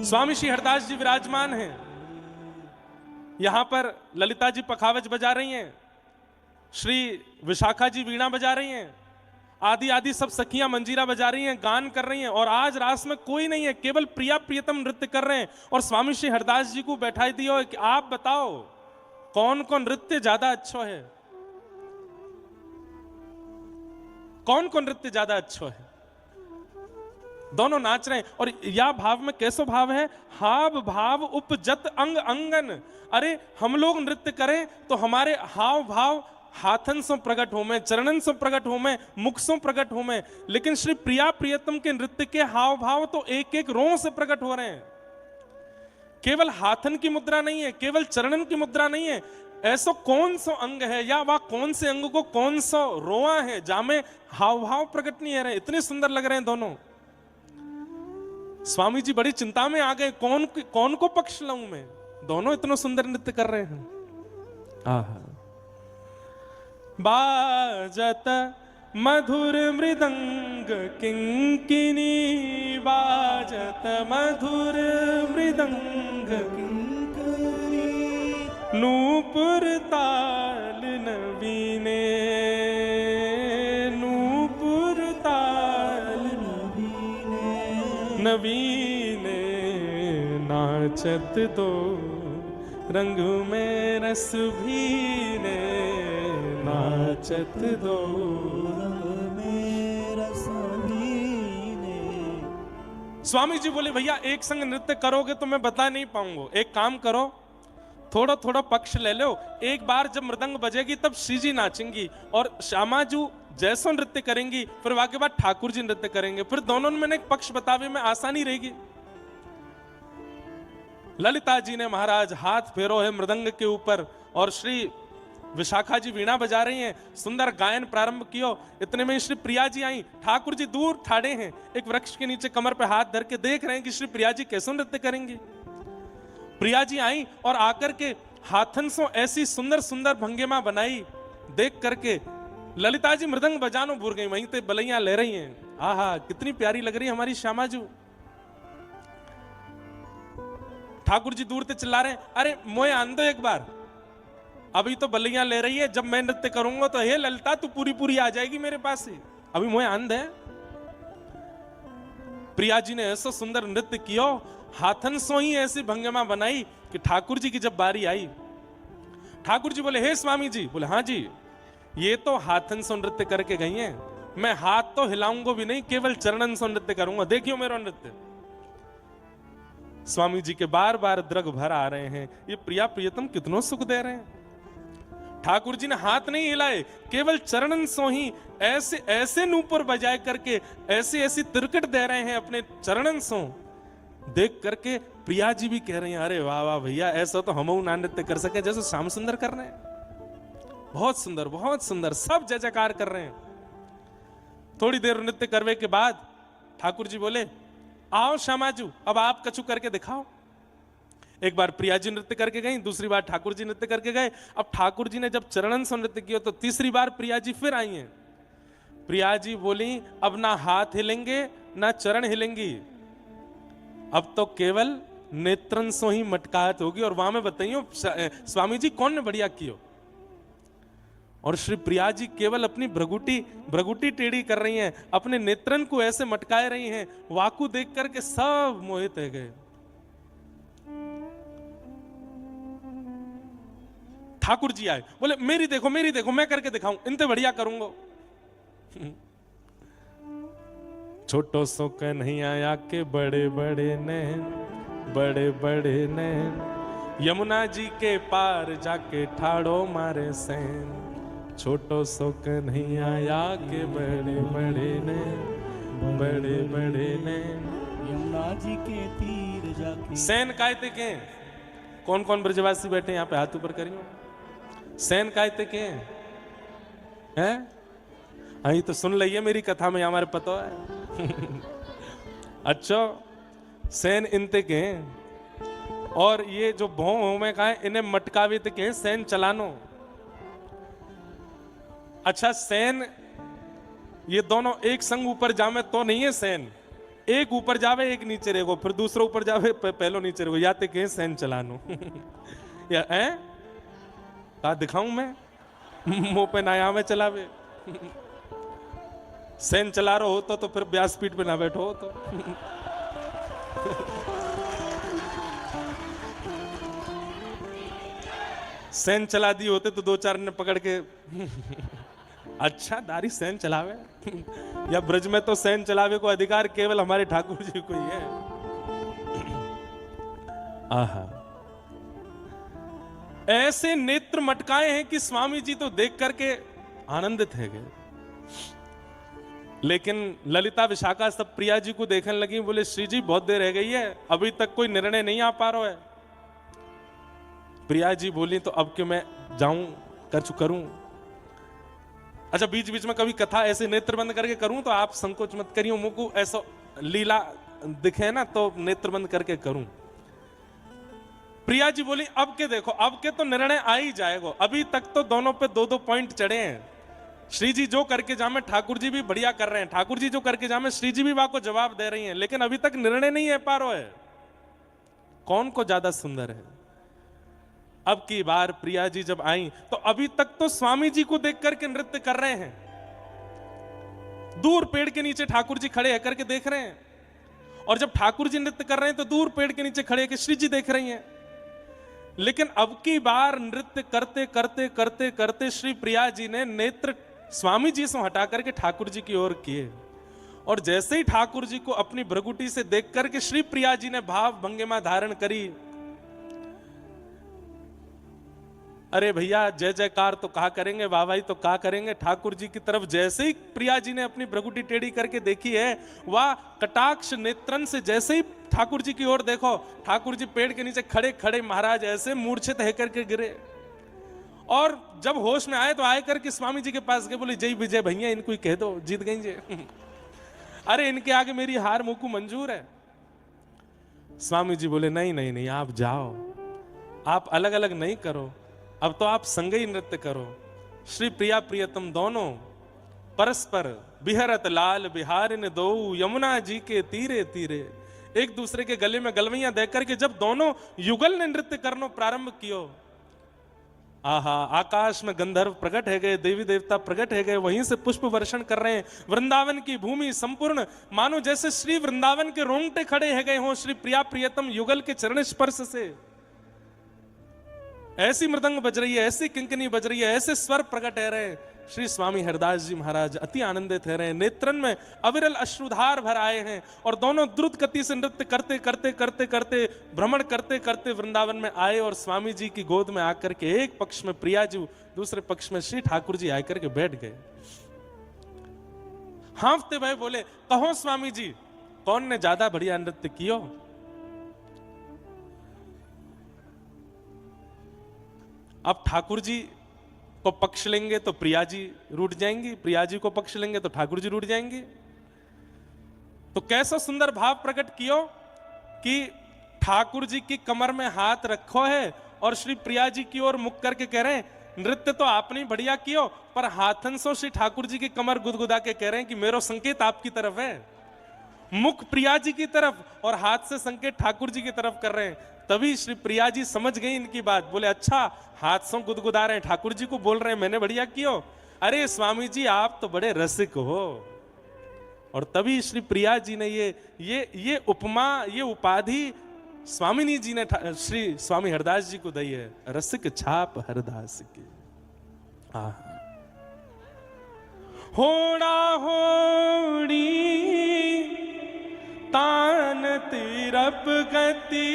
स्वामी श्री हरदास जी विराजमान हैं। यहां पर ललिता जी पखावज बजा रही हैं, श्री विशाखा जी वीणा बजा रही हैं, आदि आदि सब सखियां मंजीरा बजा रही हैं, गान कर रही हैं। और आज रास में कोई नहीं है, केवल प्रिया प्रियतम नृत्य कर रहे हैं। और स्वामी श्री हरदास जी को बैठाई दियो कि आप बताओ कौन कौन नृत्य ज्यादा अच्छा है, कौन कौन नृत्य ज्यादा अच्छा है। दोनों नाच रहे हैं। और या भाव में कैसो भाव है, हाव भाव उपजत अंग अंगन। अरे हम लोग नृत्य करें तो हमारे हाव भाव हाथन से प्रकट हो में, चरणन से प्रकट हो में, मुख से प्रकट हो में। लेकिन श्री प्रिया प्रियतम के नृत्य के हाव भाव तो एक एक रों से प्रकट हो रहे हैं। केवल हाथन की मुद्रा नहीं है, केवल चरणन की मुद्रा नहीं है। ऐसा कौन सा अंग है या वह कौन से अंग को कौन सा रोआ है जामे हाव भाव प्रकट नहीं है रहे। इतने सुंदर लग रहे हैं दोनों। स्वामी जी बड़ी चिंता में आ गए, कौन को पक्ष लाऊं मैं। दोनों इतना सुंदर नृत्य कर रहे हैं। आहा। बाजत मधुर मृदंग किंकिनी, बाजत मधुर मृदंग किंकिनी, नूपुर ताल नवीने, नूपुर ताल नवीने, नवीने नाचत दो रंग में रस भीने, नाचत दो रंग में रस भीने। स्वामी जी बोले भैया एक संग नृत्य करोगे तो मैं बता नहीं पाऊंगा, एक काम करो थोड़ा थोड़ा पक्ष ले लो। एक बार जब मृदंग बजेगी तब श्री जी नाचेंगी और श्यामाजू जैसा नृत्य करेंगी, फिर वहां के बाद ठाकुर जी नृत्य करेंगे। फिर दोनों में एक पक्ष बतावे में आसानी रहेगी। ललिता जी ने महाराज हाथ फेरो है मृदंग के ऊपर और श्री विशाखा जी वीणा बजा रही हैं, सुंदर गायन प्रारंभ किया। इतने में श्री प्रिया जी आई। ठाकुर जी दूर ठाड़े हैं, एक वृक्ष के नीचे कमर पे हाथ धर के देख रहे हैं कि श्री प्रिया जी कैसे नृत्य करेंगी। प्रिया जी आई और आकर के हाथन से ऐसी सुंदर सुंदर भंगिमा बनाई। देख करके ललिता जी मृदंग बजानो भूल गई, वहीं पे बलैया ले रही हैं। आहा कितनी प्यारी लग रही है हमारी श्यामाजू। ठाकुर जी दूर से चिल्ला रहे हैं, अरे मोए आन दो एक बार, अभी तो बलियां ले रही है, जब मैं नृत्य करूंगा तो हे ललिता तू पूरी पूरी आ जाएगी मेरे पास ही, अभी मोए आन दे। प्रिया जी ने ऐसा सुंदर नृत्य किया, हाथन सो ही ऐसी भंगिमा बनाई कि ठाकुर जी की जब बारी आई, ठाकुर जी बोले हे स्वामी जी। बोले हाँ जी, ये तो हाथन से नृत्य करके गई हैं, मैं हाथ तो हिलाऊंगा भी नहीं, केवल चरणन से नृत्य करूंगा, देखियो मेरा नृत्य। स्वामी जी के बार बार द्रग भर आ रहे हैं, ये प्रिया प्रियतम कितनों सुख दे रहे हैं। ठाकुर जी ने हाथ नहीं हिलाए, केवल चरणन सो ही ऐसे ऐसे नूपुर बजाए करके ऐसे ऐसी तिरकट दे रहे हैं अपने चरणन सो। देख करके प्रिया जी भी कह रही हैं, अरे वाह वाह भैया, ऐसा तो हम ना नृत्य कर सके जैसे श्याम सुंदर कर रहे हैं। बहुत सुंदर बहुत सुंदर, सब जय जयकार कर रहे हैं। थोड़ी देर नृत्य करने के बाद ठाकुर जी बोले आओ श्यामाजू अब आप कछु करके दिखाओ। एक बार प्रिया जी नृत्य करके गई, दूसरी बार ठाकुर जी नृत्य करके गए। अब ठाकुर जी ने जब चरणन से नृत्य किया तो तीसरी बार प्रिया जी फिर आई हैं। प्रिया जी बोली अब ना हाथ हिलेंगे ना चरण हिलेंगी, अब तो केवल नेत्रन से ही मटकाहट होगी। और वहां में बताइयो स्वामी जी कौन ने बढ़िया कियो। और श्री प्रिया जी केवल अपनी भ्रगुटी टेढ़ी कर रही हैं, अपने नेत्रन को ऐसे मटकाए रही हैं, वाकु देख करके सब मोहित हो गए। ठाकुर जी आए, बोले मेरी देखो मैं करके दिखाऊं, इनते बढ़िया करूंगा। छोटो सो कन्हैया के बड़े बड़े नैन, यमुना जी के पार जाके ठाड़ो मारे सैन। छोटो सो कन्हैया के बड़े नैन, यमुना जी के तीर जाके। सैन कायते के कौन कौन ब्रजवासी बैठे यहाँ पे हाथ ऊपर करियो। सैन कायते के हैं? हाँ तो सुन लिया मेरी कथा में, हमारे पता है। अच्छा सैन इनते के हैं, और ये जो भों में कहा इन्हें मटकावे के हैं सैन चलानो। अच्छा सैन ये दोनों एक संग ऊपर जामे तो नहीं है सैन, एक ऊपर जावे एक नीचे रहेगो, फिर दूसरा ऊपर जावे पहलो नीचे रहेगो, या ते कहीं सैन चलानो या का दिखाऊं मैं मुंह पे ना में चलावे सैन चला रहा हो तो फिर ब्यास स्पीड पे ना बैठो तो सैन चला दिए होते तो दो चार ने पकड़ के अच्छा दारी सैन चलावे या ब्रज में तो सैन चलावे को अधिकार केवल हमारे ठाकुर जी को ही है। आहा, ऐसे नेत्र मटकाए हैं कि स्वामी जी तो देख करके आनंदित है गए। लेकिन ललिता विशाखा सब प्रिया जी को देखने लगी, बोले श्री जी बहुत देर रह गई है, अभी तक कोई निर्णय नहीं आ पा रहा है। प्रिया जी बोली तो अब क्यों मैं जाऊं करूं। अच्छा बीच बीच में कभी कथा ऐसे नेत्र बंद करके करूं तो आप संकोच मत करियो, मुझको ऐसा लीला दिखे ना तो नेत्र बंद करके करूं। प्रिया जी बोली अब के देखो, अब के तो निर्णय आ ही जाएगा, अभी तक तो दोनों पे दो दो पॉइंट चढ़े हैं। श्री जी जो करके जामे ठाकुर जी भी बढ़िया कर रहे हैं, ठाकुर जी जो करके जामे श्री जी भी वहां को जवाब दे रही हैं, लेकिन अभी तक निर्णय नहीं है पा रहा है कौन को ज्यादा सुंदर है। अब की बार प्रिया जी जब आई तो अभी तक तो स्वामी जी को देख करके नृत्य कर रहे हैं, दूर पेड़ के नीचे ठाकुर जी खड़े होकर के देख रहे हैं, और जब ठाकुर जी नृत्य कर रहे हैं तो दूर पेड़ के नीचे खड़े होकर श्री जी देख रही हैं। लेकिन अब की बार नृत्य करते करते करते करते श्री प्रिया जी ने नेत्र स्वामी जी से हटा करके ठाकुर जी की ओर किए, और जैसे ही ठाकुर जी को अपनी भ्रगुटी से देख करके श्री प्रिया जी ने भाव भंगिमा धारण करी। अरे भैया जय जयकार तो कहा करेंगे, वाह वाही तो कहा करेंगे, ठाकुर जी की तरफ जैसे ही प्रिया जी ने अपनी भ्रगुटी टेढ़ी करके देखी है, वह कटाक्ष नेत्रन से जैसे ही ठाकुर जी की ओर देखो, ठाकुर जी पेड़ के नीचे खड़े खड़े महाराज ऐसे मूर्छित है करके गिरे, और जब होश में आए तो आए करके स्वामी जी के पास गए, बोले जय विजय भैया इनको ही कह दो जीत गई जे अरे इनके आगे मेरी हार मुकु मंजूर है। स्वामी जी बोले नहीं नहीं नहीं, आप जाओ, आप अलग अलग नहीं करो, अब तो आप संग ही नृत्य करो। श्री प्रिया प्रियतम दोनों परस्पर बिहरत लाल बिहारिन दो यमुना जी के तीरे तीरे, एक दूसरे के गले में गलवैया देकर के जब दोनों युगल ने नृत्य करना प्रारंभ कियो, आहा आकाश में गंधर्व प्रकट है गए, देवी देवता प्रकट है गए, वहीं से पुष्प वर्षण कर रहे हैं। वृंदावन की भूमि संपूर्ण मानो जैसे श्री वृंदावन के रोंगटे खड़े है गए हों श्री प्रिया प्रियतम युगल के चरण स्पर्श से। ऐसी मृदंग बज रही है, ऐसी किंकनी बज रही है, ऐसे स्वर प्रकट है रहे। श्री स्वामी हरदास जी महाराज अति आनंदित है रहे, नेत्रन में अविरल अश्रुधार भर आए हैं, और दोनों द्रुत गति से नृत्य करते करते करते करते भ्रमण करते करते वृंदावन में आए, और स्वामी जी की गोद में आकर के एक पक्ष में प्रिया जी, दूसरे पक्ष में श्री ठाकुर जी आकर के बैठ गए। हांफते भाई बोले कहो स्वामी जी कौन ने ज्यादा बढ़िया नृत्य कियो। अब ठाकुर जी को पक्ष लेंगे तो प्रिया जी रूठ जाएंगी, प्रिया जी को पक्ष लेंगे तो ठाकुर जी रूठ जाएंगे। तो कैसा सुंदर भाव प्रकट कियो कि ठाकुर जी की कमर में हाथ रखो है और श्री प्रिया जी की ओर मुख करके कह रहे हैं नृत्य तो आपने बढ़िया कियो, पर हाथन से श्री ठाकुर जी की कमर गुदगुदा के कह रहे हैं कि मेरा संकेत आपकी तरफ है। मुख प्रिया जी की तरफ और हाथ से संकेत ठाकुर जी की तरफ कर रहे हैं। तभी श्री प्रिया जी समझ गई इनकी बात, बोले अच्छा हाथ से गुदगुदा रहे हैं, ठाकुर जी को बोल रहे हैं मैंने बढ़िया कियो। अरे स्वामी जी आप तो बड़े रसिक हो। और तभी श्री प्रिया जी ने ये उपमा, ये उपाधि स्वामिनी जी ने श्री स्वामी हरदास जी को दी है, रसिक छाप हरदास की। होड़ा होड़ी तान तिरप गति,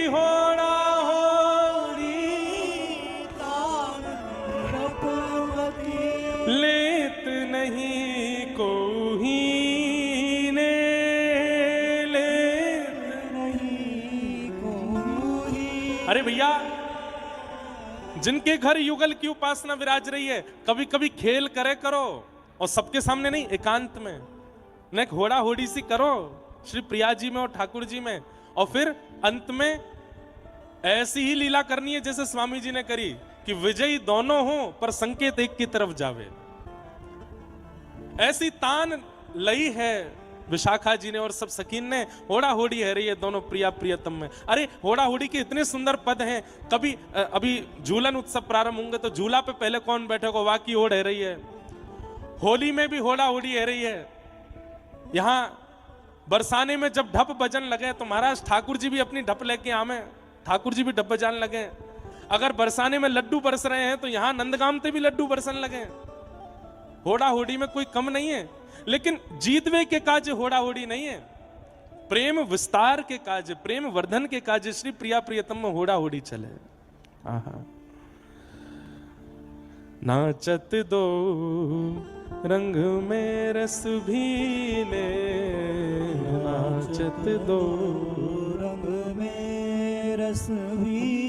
होड़ा होड़ी तान तिरप गति, लेत नहीं कोही ने, लेत नहीं कोई। अरे भैया जिनके घर युगल की उपासना विराज रही है, कभी कभी खेल करे करो, और सबके सामने नहीं, एकांत में न घोड़ा होड़ी सी करो श्री प्रिया जी में और ठाकुर जी में, और फिर अंत में ऐसी ही लीला करनी है जैसे स्वामी जी ने करी कि विजयी दोनों हो पर संकेत एक की तरफ जावे। ऐसी तान लई है विशाखा जी ने और सब सखीन ने होड़ा होड़ी है रही है दोनों प्रिया प्रियतम में। अरे होड़ा होड़ी के इतने सुंदर पद हैं। कभी अभी झूलन उत्सव प्रारंभ होंगे तो झूला पे पहले कौन बैठेगा, वाकी होड़ है रही है। होली में भी होड़ा होड़ी है रही है। यहाँ बरसाने में जब ढप बजन लगे तो महाराज ठाकुर जी भी अपनी ढप लेके आवे, ठाकुर जी भी ढप बजाने लगे। अगर बरसाने में लड्डू बरस रहे हैं तो यहाँ नंदगाम पे भी लड्डू बरसन लगे। होड़ा होड़ी में कोई कम नहीं है, लेकिन जीतवे के काज होड़ा होड़ी नहीं है। प्रेम विस्तार के काज, प्रेम वर्धन के काज श्री प्रिया प्रियतम में होड़ा होड़ी चले। आहा। नाचत दो रंग में रस भीले, नाचत दो रंग में रस भी